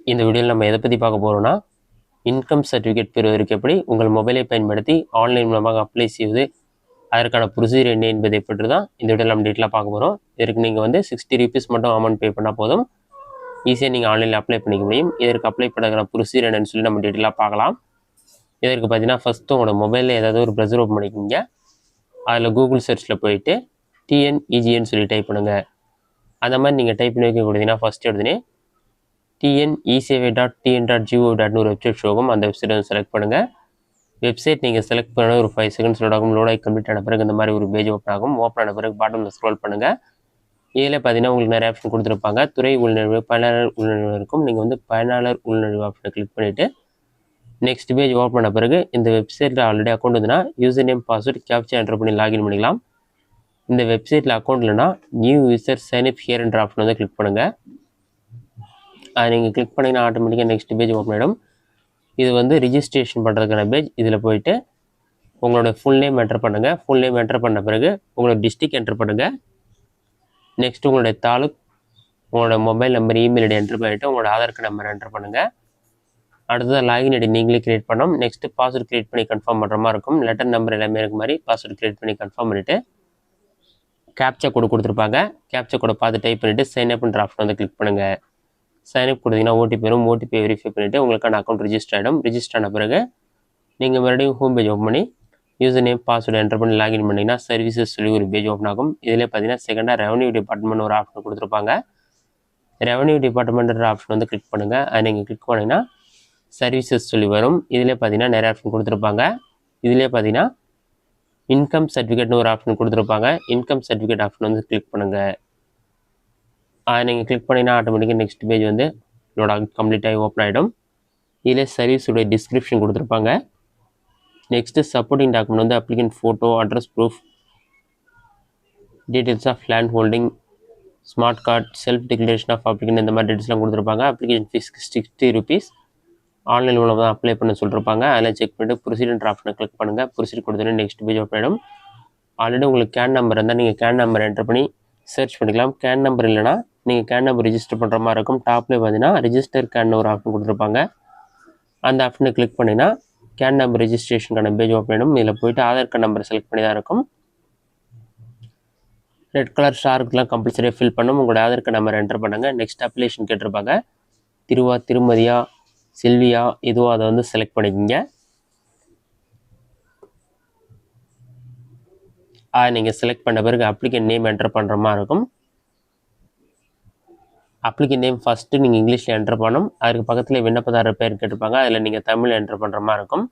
இந்த வீடியோவில் நம்ம எதை பற்றி பார்க்க போகிறோம்னா, இன்கம் சர்டிஃபிகேட் பெறுவதற்கு எப்படி உங்கள் மொபைலை பயன்படுத்தி ஆன்லைன் மூலமாக அப்ளை செய்வது, அதற்கான ப்ரொசீஜர் என்ன என்பதை பற்றி தான் இந்த வீடியோவில் நம்ம டீட்டெயிலாக பார்க்க போகிறோம். இதற்கு நீங்கள் வந்து ₹60 மட்டும் அமௌண்ட் பே பண்ணால் போதும். ஈஸியாக நீங்கள் ஆன்லைனில் அப்ளை பண்ணிக்க முடியும். இதற்கு அப்ளை பண்ணுற ப்ரொசீஜர் என்னன்னு சொல்லி நம்ம டீட்டெயிலாக பார்க்கலாம். இதற்கு பார்த்தீங்கன்னா ஃபஸ்ட்டு உங்களோட மொபைலில் ஏதாவது ஒரு ப்ரௌசர் ஓப்பன் பண்ணிக்கிங்க. அதில் கூகுள் சர்ச்சில் போயிட்டு TNEGன்னு சொல்லி டைப் பண்ணுங்கள். அந்த மாதிரி நீங்கள் டைப் பண்ணி வைக்க கொடுத்தீங்கன்னா ஃபஸ்ட்டு எடுத்துனே TNESEVA.tn.gov.in ஒரு வெப்சைட் ஷோகும். அந்த வெப்சைட் வந்து செலக்ட் பண்ணுங்கள். வெப்சைட் நீங்கள் செலக்ட் பண்ண ஒரு 5 செகண்ட்ஸ் லோட் ஆகும். லோடாகி கம்ப்ளீட் ஆன பிறகு இந்த மாதிரி ஒரு பேஜ் ஓப்பன் ஆகும். ஓப்பன் ஆன பிறகு பாட்டமில் ஸ்க்ரோல் பண்ணுங்கள். இதில் பார்த்தீங்கன்னா உங்களுக்கு நிறைய ஆப்ஷன் கொடுத்துருப்பாங்க. துறை உள்நுழைவு, பயனாளர் உள்நுழைவு இருக்கும். நீங்கள் வந்து பயனாளர் உள்நுழைவு ஆப்ஷனை கிளிக் பண்ணிவிட்டு நெக்ஸ்ட் பேஜ் ஓப்பன் பண்ண பிறகு இந்த வெப்சைட்டில் ஆல்ரெடி அக்கௌண்ட் வந்துன்னா user name, password, captcha enter பண்ணி லாகின் பண்ணிக்கலாம். இந்த வெப்சைட்டில் அக்கௌண்ட் இல்லைனா new user sign up here என்ற ஆப்ஷன் வந்து கிளிக் பண்ணுங்கள். அதை நீங்கள் கிளிக் பண்ணிங்கன்னா ஆட்டோமேட்டிக்காக நெக்ஸ்ட் பேஜ் ஓப்பன் ஆகிடும். இது வந்து ரிஜிஸ்ட்ரேஷன் பண்ணுறதுக்கான பேஜ். இதில் போயிட்டு உங்களோட ஃபுல் நேம் என்டர் பண்ணுங்கள். ஃபுல் நேம் என்டர் பண்ண பிறகு உங்களோட டிஸ்ட்ரிக்ட் என்டர் பண்ணுங்கள். நெக்ஸ்ட் உங்களுடைய தாலுக், உங்களோட mobile number, email ID enter பண்ணிவிட்டு உங்களோட ஆதார் கார்டு நம்பர் என்டர் பண்ணுங்கள். அடுத்ததாக லாகின் ஐடி நீங்களே க்ரியேட் பண்ணோம். நெக்ஸ்ட்டு பாஸ்வேர்டு க்ரியேட் பண்ணி கன்ஃபார்ம் பண்ணுற மாதிரி இருக்கும். லெட்டர் நம்பர் எல்லாமே இருக்க மாதிரி பாஸ்வேர்டு க்ரியேட் பண்ணி கன்ஃபார்ம் பண்ணிவிட்டு கேப்சா கோடு கொடுத்துருப்பாங்க. கேப்சா கோடை பார்த்து டைப் பண்ணிவிட்டு சைன் அப்ன்ற ஆப்ஷன் வந்து கிளிக் பண்ணுங்கள். சைன் அப் கொடுத்தீங்கன்னா ஓடிபி வரும். ஓடிபி வெரிஃபை பண்ணிவிட்டு உங்களுக்கான அக்கௌண்ட் ரிஜிஸ்டர் ஆகிடும். ரிஜிஸ்டர் ஆன பிறகு நீங்கள் மறுபடியும் ஹோம் பேஜ் ஓப்பன் பண்ணி யூசர் நேம், பாஸ்வேர்டு என்டர் பண்ணி லாகின் பண்ணிங்கன்னா சர்வீசஸ் சொல்லி ஒரு பேஜ் ஓப்பன் ஆகும். இதில் பார்த்தீங்கன்னா செகண்டாக ரெவன்யூ டிபார்ட்மெண்ட் ஒரு ஆப்ஷன் கொடுத்துருப்பாங்க. ரெவன்யூ டிபார்ட்மெண்ட்ன்ற ஆப்ஷன் வந்து கிளிக் பண்ணுங்கள். அதை நீங்கள் கிளிக் பண்ணிங்கன்னா சர்வீசஸ் சொல்லி வரும். இதிலே பார்த்தீங்கன்னா நிறைய ஆப்ஷன் கொடுத்துருப்பாங்க. இதிலே பார்த்தீங்கன்னா இன்கம் சர்டிஃபிகேட்னு ஒரு ஆப்ஷன் கொடுத்துருப்பாங்க. இன்கம் சர்டிஃபிகேட் ஆப்ஷன் வந்து கிளிக் பண்ணுங்கள். அதை நீங்கள் கிளிக் பண்ணிங்கன்னா ஆட்டோமேட்டிக்காக நெக்ஸ்ட் பேஜ் வந்து இதோட கம்ப்ளீட் ஆகி ஓப்பன் ஆகிடும். இதிலே சர்வீஸுடைய டிஸ்கிரிப்ஷன் கொடுத்துருப்பாங்க. நெக்ஸ்ட்டு சப்போர்ட்டிங் டாக்குமெண்ட் வந்து applicant photo, address proof, details of land holding, smart card, self declaration of applicant, இந்த மாதிரி டீட்டெயில்ஸ்லாம் கொடுத்துருப்பாங்க. அப்ளிகேஷன் ஃபீஸ் ₹60 ஆன்லைன் மூலம் தான் அப்ளை பண்ண சொல்லியிருப்பாங்க. அதில் செக் பண்ணிவிட்டு ப்ரொசீஜர் ஆப்ஷனை கிளிக் பண்ணுங்கள். ப்ரொசீஜர் கொடுத்தோன்னே நெக்ஸ்ட் பேஜ் ஓப்பன் ஆகிடும். ஆல்ரெடி உங்களுக்கு கேன் நம்பர் இருந்தால் நீங்கள் கேன் நம்பர் என்டர் பண்ணி சர்ச் பண்ணிக்கலாம். கேன் நம்பர் இல்லைனா நீங்கள் கேன் நம்பர் ரிஜிஸ்டர் பண்ணுற மாதிரி இருக்கும். டாப்லேயே பார்த்தீங்கன்னா ரிஜிஸ்டர் கேன் ஒரு ஆப்ஷன் கொடுத்துருப்பாங்க. அந்த ஆப்ஷனை கிளிக் பண்ணிங்கன்னா கேன் நம்பர் ரிஜிஸ்ட்ரேஷனுக்கான பேஜ் ஓப்பன் ஆகிடும். இதில் போய்ட்டு ஆதார் கார்டு நம்பரை செலக்ட் பண்ணி தான் இருக்கும். ரெட் கலர் ஸ்டார்க்கெலாம் கம்பல்சரியாக ஃபில் பண்ணும். உங்களோட ஆதார் கார்டு நம்பர் என்டர் பண்ணுங்கள். நெக்ஸ்ட் அப்ளிகேஷன் கேட்டிருப்பாங்க. திருவா, திருமதியா, செல்வியா, இதுவோ அதை வந்து செலக்ட் பண்ணிக்கிங்க. அதை நீங்கள் செலக்ட் பண்ண பிறகு அப்ளிகேண்ட் நேம் என்டர் பண்ணுற மாதிரி இருக்கும். அப்ளிகேண்ட் நேம் ஃபஸ்ட்டு நீங்கள் இங்கிலீஷில் என்டர் பண்ணணும். அதுக்கு பக்கத்தில் விண்ணப்பதாரர் பேர் கேட்டிருப்பாங்க. அதில் நீங்கள் தமிழ் என்டர் பண்ணுற மாதிரி இருக்கும்.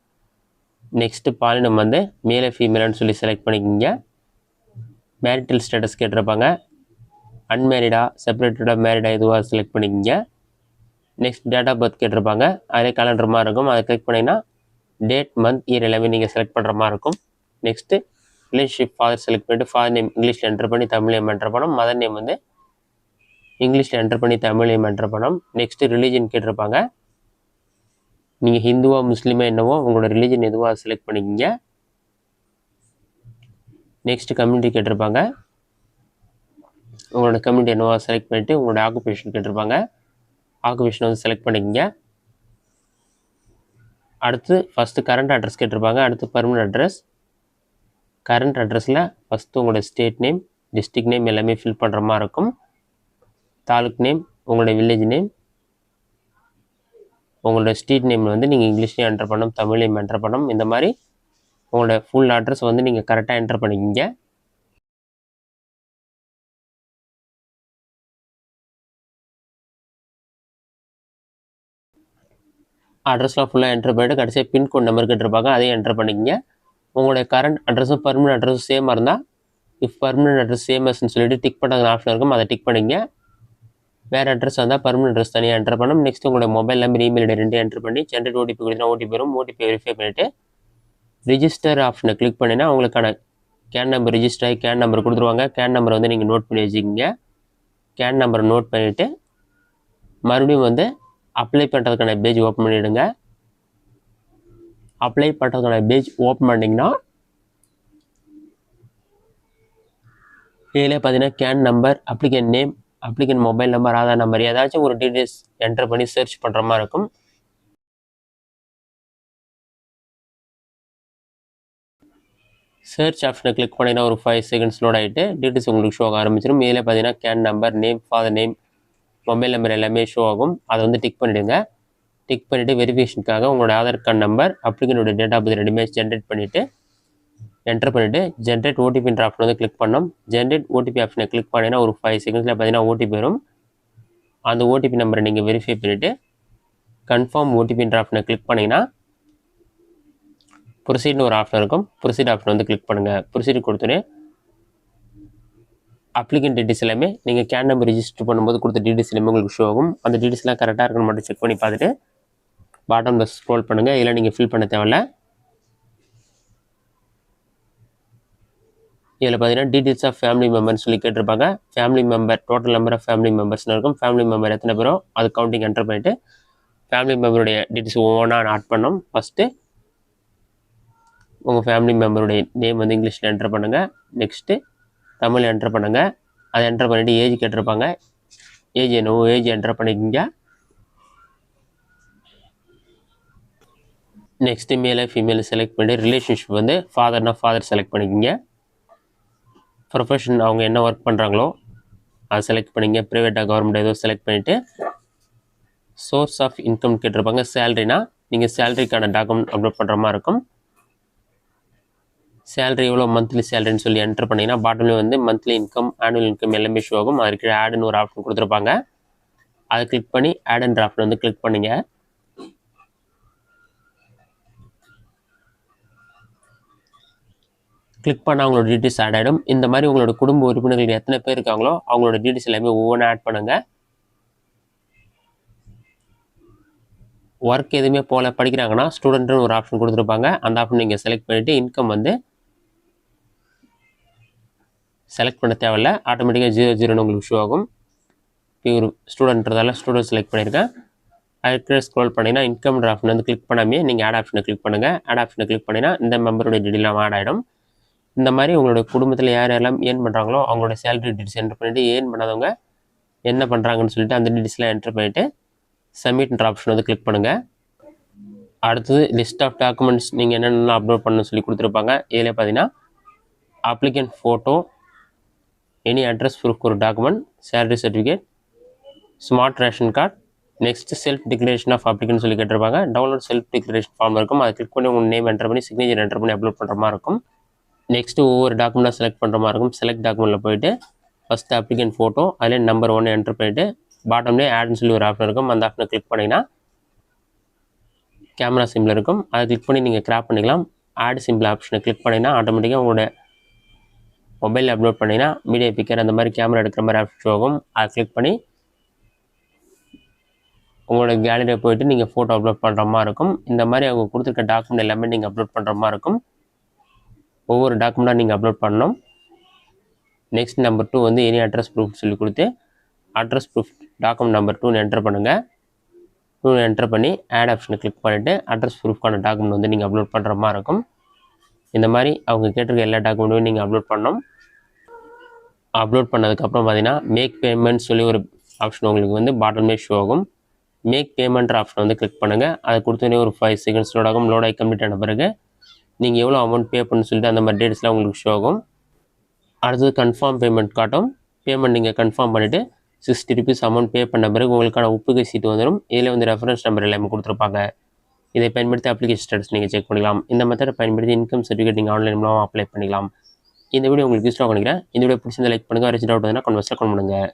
நெக்ஸ்ட்டு பாலினம் வந்து மேலே ஃபீமேல்னு சொல்லி செலக்ட் பண்ணிக்கிங்க. மேரிட்டல் ஸ்டேட்டஸ் கேட்டிருப்பாங்க. அன்மேரிடா, செப்பரேட்டடாக, மேரிடா இதுவாக செலக்ட் பண்ணிக்கிங்க. நெக்ஸ்ட் டேட் ஆஃப் பர்த் கேட்டிருப்பாங்க. அதிலே கேலண்டர் மாதிரி இருக்கும். அதை கிளிக் பண்ணிங்கன்னா டேட், மந்த், இயர் எல்லாமே நீங்கள் செலக்ட் பண்ணுற மாதிரி இருக்கும். நெக்ஸ்ட்டு ரிலேஷன்ஷிப் ஃபாதர் செலக்ட் பண்ணிவிட்டு ஃபாதர் நேம் இங்கிலீஷில் என்டர் பண்ணி தமிழ் நேம் என்டர் பண்ணணும். மதர் நேம் வந்து இங்கிலீஷில் என்டர் பண்ணி தமிழ் நேம் என்டர் பண்ணணும். நெக்ஸ்ட்டு ரிலீஜன் கேட்டிருப்பாங்க. நீங்கள் ஹிந்துவா, முஸ்லீமா என்னவோ உங்களோட ரிலீஜன் எதுவோ அதை செலக்ட் பண்ணிக்கிங்க. நெக்ஸ்ட்டு கம்யூனிட்டி கேட்டிருப்பாங்க. உங்களோட கம்யூனிட்டி என்னவோ செலக்ட் பண்ணிவிட்டு உங்களோட ஆக்குபேஷன் கேட்டிருப்பாங்க. ஆக்குபேஷன் வந்து செலக்ட் பண்ணிக்கிங்க. அடுத்து ஃபஸ்ட்டு கரண்ட் அட்ரஸ் கேட்டிருப்பாங்க. அடுத்து பர்மனன்ட் அட்ரஸ். கரண்ட் அட்ரஸில் ஃபஸ்ட்டு உங்களோட ஸ்டேட் நேம், டிஸ்ட்ரிக்ட் நேம் எல்லாமே ஃபில் பண்ணுற மாதிரி இருக்கும். தாலுக் நேம், உங்களோட வில்லேஜ் நேம், உங்களோட ஸ்ட்ரீட் நேம் வந்து நீங்கள் இங்கிலீஷ்லேயும் என்டர் பண்ணணும், தமிழ்லையும் என்டர் பண்ணணும். இந்த மாதிரி உங்களோட ஃபுல் அட்ரஸ் வந்து நீங்கள் கரெக்டாக என்டர் பண்ணிக்கிங்க. அட்ரஸ்லாம் ஃபுல்லாக என்டர் பண்ணிவிட்டு கடைசியாக பின்கோட் நம்பர் கேட்டிருப்பாங்க. அதையும் என்டர் பண்ணிக்கிங்க. உங்களுடைய கரண்ட் அட்ரஸும் பர்மனன்ட் அட்ரஸும் சேமாக இருந்தால் இஃப் பர்மனன்ட் அட்ரஸ் சேமஸ்ன்னு சொல்லிட்டு டிக் பண்ணுறது ஆப்ஷன் இருக்கும். அதை டிக் பண்ணிங்க. வேறு அட்ரஸ் வந்தால் பர்மனன்ட் அட்ரஸ் தனியாக என்டர் பண்ணணும். நெக்ஸ்ட் உங்களோட மொபைல் நம்பர், இமெயில் ஐடி ரெண்டு என்டர் பண்ணி ஜென்ரேட் ஓடிபி கொடுத்தா ஓடிபி வரும். ஓடிபி வெரிஃபை பண்ணிவிட்டு ரிஜிஸ்டர் ஆப்ஷனை கிளிக் பண்ணினா உங்களுக்கான கேன் நம்பர் ரிஜிஸ்டர் ஆகி கேன் நம்பர் கொடுத்துருவாங்க. கேன் நம்பரை வந்து நீங்கள் நோட் பண்ணி வச்சுக்கிங்க. கேன் நம்பரை நோட் பண்ணிவிட்டு மறுபடியும் வந்து அப்ளை பண்ணுறதுக்கான பேஜ் ஓப்பன் பண்ணிவிடுங்க. அப்ளை பண்ணுறதுக்கான பேஜ் ஓப்பன் பண்ணிங்கன்னா இதில் பார்த்தீங்கன்னா can number, applicant name, applicant mobile number, Aadhaar number ஏதாச்சும் ஒரு டீட்டெயில்ஸ் என்டர் பண்ணி சர்ச் பண்ணுற மாதிரி இருக்கும். சர்ச் ஆப்ஷனை கிளிக் பண்ணினா ஒரு 5 செகண்ட்ஸ் லோட் ஆகிட்டு டீட்டெயில்ஸ் உங்களுக்கு ஷோ ஆக ஆரம்பிச்சிடும். இதில் பார்த்தீங்கன்னா can number, name, father name, mobile number எல்லாமே ஷோ ஆகும். அதை வந்து டிக் பண்ணிவிடுங்க. டிக் பண்ணிவிட்டு வெரிஃபிகேஷனுக்காக உங்களோட ஆதார் கார்டு நம்பர், அப்ளிகனோட டேட் ஆஃப் பர்த் ரெண்டுமே ஜென்ரேட் பண்ணிவிட்டு என்டர் பண்ணிவிட்டு ஜென்ரேட் ஓடிபின்ற ஆப்ஷன் வந்து கிளிக் பண்ணோம். ஜென்ரேட் ஓடிபி ஆப்ஷனை கிளிக் பண்ணினா ஒரு 5 செகண்ட்ஸில் பார்த்தீங்கன்னா ஓடிபி வரும். அந்த ஓடிபி நம்பரை நீங்கள் வெரிஃபை பண்ணிவிட்டு கன்ஃபார்ம் ஓடிபின்ற ஆப்ஷனை கிளிக் பண்ணிங்கன்னா ப்ரொசீட்னு ஒரு ஆப்ஷன் இருக்கும். ப்ரொசீட் ஆப்ஷன் வந்து கிளிக் பண்ணுங்கள். ப்ரொசீட் கொடுத்தோன்னே அப்ளிகன் டீட்டெயில்ஸ் எல்லாமே நீங்கள் கேன் நம்பர் ரிஜிஸ்டர் பண்ணும்போது கொடுத்த டீட்டெயில்ஸ் எல்லாமே உங்களுக்கு ஷோ ஆகும். அந்த டீட்டெயில்ஸ்லாம் கரெக்டாக இருக்குன்னு மட்டும் செக் பண்ணி பார்த்துட்டு பாட்டமில் ஸ்க்ரோல் பண்ணுங்கள். இதில் நீங்கள் ஃபில் பண்ண தேவையில்ல. இதில் பார்த்தீங்கன்னா டீட்டெயில்ஸ் ஆஃப் ஃபேமிலி மெம்பர்னு சொல்லி கேட்டிருப்பாங்க. Family member, total number of family மெம்பர்ஸ்னு இருக்கும். ஃபேமிலி மெம்பர் எத்தனை பேரோ அது கவுண்டிங் என்டர் பண்ணிவிட்டு ஃபேமிலி மெம்பருடைய டீட்டெயில்ஸ் ஒவ்வொன்றா ஆட் பண்ணோம். ஃபஸ்ட்டு உங்கள் ஃபேமிலி மெம்பருடைய நேம் வந்து இங்கிலீஷில் என்டர் பண்ணுங்கள். நெக்ஸ்ட்டு தமிழ் என்டர் பண்ணுங்கள். அதை என்டர் பண்ணிவிட்டு ஏஜ் கேட்டிருப்பாங்க. ஏஜ் என்னவோ ஏஜ் என்டர் பண்ணிக்கிங்க. நெக்ஸ்ட்டு மேலே ஃபீமேல் செலக்ட் பண்ணிட்டு ரிலேஷன்ஷிப் வந்து ஃபாதர்னா ஃபாதர் செலக்ட் பண்ணிக்கிங்க. ப்ரொஃபஷன் அவங்க என்ன ஒர்க் பண்ணுறாங்களோ அதை செலக்ட் பண்ணிங்க. ப்ரைவேட்டாக கவர்மெண்ட் ஏதோ செலக்ட் பண்ணிவிட்டு சோர்ஸ் ஆஃப் இன்கம் கேட்டிருப்பாங்க. சேலரினா நீங்கள் சேலரிக்கான டாக்குமெண்ட் அப்லோட் பண்ணுற மாதிரி இருக்கும். சேலரி எவ்வளோ மந்த்லி சேலரின்னு சொல்லி என்டர் பண்ணிங்கன்னா பாட்டம்லேயே வந்து மந்த்லி இன்கம், ஆனுவல் இன்கம் எல்லாமே ஷோ ஆகும். அதுக்கு ஆடுன்னு ஒரு ஆப்ஷன் கொடுத்துருப்பாங்க. அதை கிளிக் பண்ணி ஆடுன்ற ஆப்ஷன் வந்து கிளிக் பண்ணிங்க. கிளிக் பண்ணால் அவங்களோட டீட்டெயில்ஸ் ஆட் ஆகிடும். இந்த மாதிரி உங்களோட குடும்ப உறுப்பினர்கள் எத்தனை பேர் இருக்காங்களோ அவங்களோட டீட்டெயில்ஸ் எல்லாமே ஒவ்வொன்றா ஆட் பண்ணுங்கள். ஒர்க் எதுவுமே போல் படிக்கிறாங்கன்னா ஸ்டூடெண்ட்னு ஒரு ஆப்ஷன் கொடுத்துருப்பாங்க. அந்த ஆப்ஷன் நீங்கள் செலக்ட் பண்ணிவிட்டு இன்கம் வந்து செலக்ட் பண்ண தேவையில்ல. ஆட்டோமேட்டிக்காக 00 உங்களுக்கு ஷோ ஆகும். இப்போ ஒரு ஸ்டூடெண்ட்றதால ஸ்டூடெண்ட் செலக்ட் பண்ணியிருக்கேன். அதுக்கு ஸ்க்ரோல் பண்ணிங்கன்னா இன்கம்ன்ற ஆப்ஷன் வந்து கிளிக் பண்ணாமே நீங்கள் ஆட் ஆப்ஷனை கிளிக் பண்ணுங்கள். ஆட் ஆப்ஷனை கிளிக் பண்ணிங்கன்னா இந்த மெம்பருடைய டீட்டெயிலாம் ஆட் ஆகிடும். இந்த மாதிரி உங்களோட குடும்பத்தில் யார் யாரெல்லாம் ஏர்ன் பண்ணுறாங்களோ அவங்களோட சேலரி டீட்டெயில்ஸ் என்டர் பண்ணிவிட்டு ஏர்ன் பண்ணாதவங்க என்ன பண்ணுறாங்கன்னு சொல்லிட்டு அந்த டீட்டெயில்ஸ்லாம் என்டர் பண்ணிவிட்டு சப்மிட்ன்ற ஆப்ஷன் வந்து கிளிக் பண்ணுங்கள். அடுத்தது லிஸ்ட் ஆஃப் டாக்குமெண்ட்ஸ் நீங்கள் என்னென்ன அப்லோட் பண்ணணும்னு சொல்லி கொடுத்துருப்பாங்க. இதில் பார்த்தீங்கன்னா applicant photo, any address proof ஒரு document, salary certificate, smart ration card, next self declaration of applicant சொல்லி கேட்டிருப்பாங்க. டவுன்லோட் செல்ஃப் டிக்ளரேஷன் ஃபார்ம் இருக்கும். அதை கிளிக் பண்ணி உங்கள் நேம் என்டர் பண்ணி சிக்னேச்சர் என்டர் பண்ணி அப்லோட் பண்ணுற மாதிரி இருக்கும். நெக்ஸ்ட்டு ஒவ்வொரு டாக்குமெண்ட்டாக செலக்ட் பண்ணுற மாதிரி இருக்கும். செலக்ட் டாக்குமெண்ட்டில் போய்ட்டு ஃபஸ்ட்டு அப்ளிகன் ஃபோட்டோ அதில் நம்பர் 1 என்டர் பண்ணிவிட்டு பாட்டம்லேயே ஆட்னு சொல்லி ஒரு ஆப்ஷன் இருக்கும். அந்த ஆப்ஷனை கிளிக் பண்ணிங்கன்னா கேமரா சிம்பிள் இருக்கும். அதை கிளிக் பண்ணி நீங்கள் கிராப் பண்ணிக்கலாம். ஆட் சிம்பிள் ஆப்ஷனை கிளிக் பண்ணிங்கன்னா ஆட்டோமேட்டிக்காக உங்களோட மொபைலில் அப்லோட் பண்ணிங்கன்னா மீடியா பிக்கர் அந்த மாதிரி கேமரா எடுக்கிற மாதிரி ஆப்ஷன் ஆகும். அதை கிளிக் பண்ணி உங்களோட கேலரியில் போய்ட்டு நீங்கள் ஃபோட்டோ அப்லோட் பண்ணுற மாதிரி இருக்கும். இந்த மாதிரி அவங்க கொடுத்துருக்க டாக்குமெண்ட் எல்லாமே நீங்கள் அப்லோட் பண்ணுற மாதிரி இருக்கும். ஒவ்வொரு டாக்குமெண்ட்டாக நீங்கள் அப்லோட் பண்ணணும். நெக்ஸ்ட் நம்பர் 2 வந்து எனி அட்ரஸ் ப்ரூஃப் சொல்லி கொடுத்து address proof document number 2 enter பண்ணுங்கள். 2 என்டர் பண்ணி ஆட் ஆப்ஷனை கிளிக் பண்ணிவிட்டு அட்ரஸ் ப்ரூஃப்கான டாக்குமெண்ட் வந்து நீங்கள் அப்லோட் பண்ணுற மாதிரி இருக்கும். இந்த மாதிரி அவங்க கேட்டிருக்க எல்லா டாக்குமெண்ட்டையும் நீங்கள் அப்லோட் பண்ணணும். அப்லோட் பண்ணதுக்கப்புறம் பார்த்தீங்கன்னா மேக் பேமெண்ட் சொல்லி ஒரு ஆப்ஷன் உங்களுக்கு வந்து பாட்டமே ஷோ ஆகும். மேக் பேமெண்ட் ஆப்ஷன் வந்து கிளிக் பண்ணுங்கள். அதை கொடுத்தோன்னே ஒரு 5 செகண்ட்ஸ் லோட் ஆகும். லோட் ஆகி கம்ப்ளீட் ஆன பிறகு நீங்கள் எவ்வளோ அமௌண்ட் பே பண்ணு சொல்லிட்டு அந்த மாதிரி டேட்ஸ்லாம் உங்களுக்கு ஷோ ஆகும். அடுத்தது கன்ஃபார்ம் பேமெண்ட் காட்டும். பேமெண்ட் நீங்கள் கன்ஃபார்ம் பண்ணிவிட்டு 60 rupees அமௌண்ட் பே பண்ண பிறகு உங்களுக்கான ஒப்புகை சீட்டு வந்துடும். இதில் வந்து ரெஃபரன்ஸ் நம்பர் எல்லாமே கொடுத்துருப்பாங்க. இதை பயன்படுத்தி அப்ளிகேஷன் ஸ்டேட்டஸ் நீங்கள் செக் பண்ணிக்கலாம். இந்த மெத்தடை பயன்படுத்தி இன்கம் சர்டிஃபிகேட் நீங்கள் ஆன்லைன் மூலமாக அப்ளை பண்ணிக்கலாம். இந்த வீடியோ உங்களுக்கு யூஸ்ஃபுல்லாக நினைக்கிறேன். இந்த வீடியோ பிடிச்சிருந்தா லைக் பண்ணுங்கள். டவுட் இருந்தால் கமெண்ட்ஸில் கமெண்ட் பண்ணுங்கள்.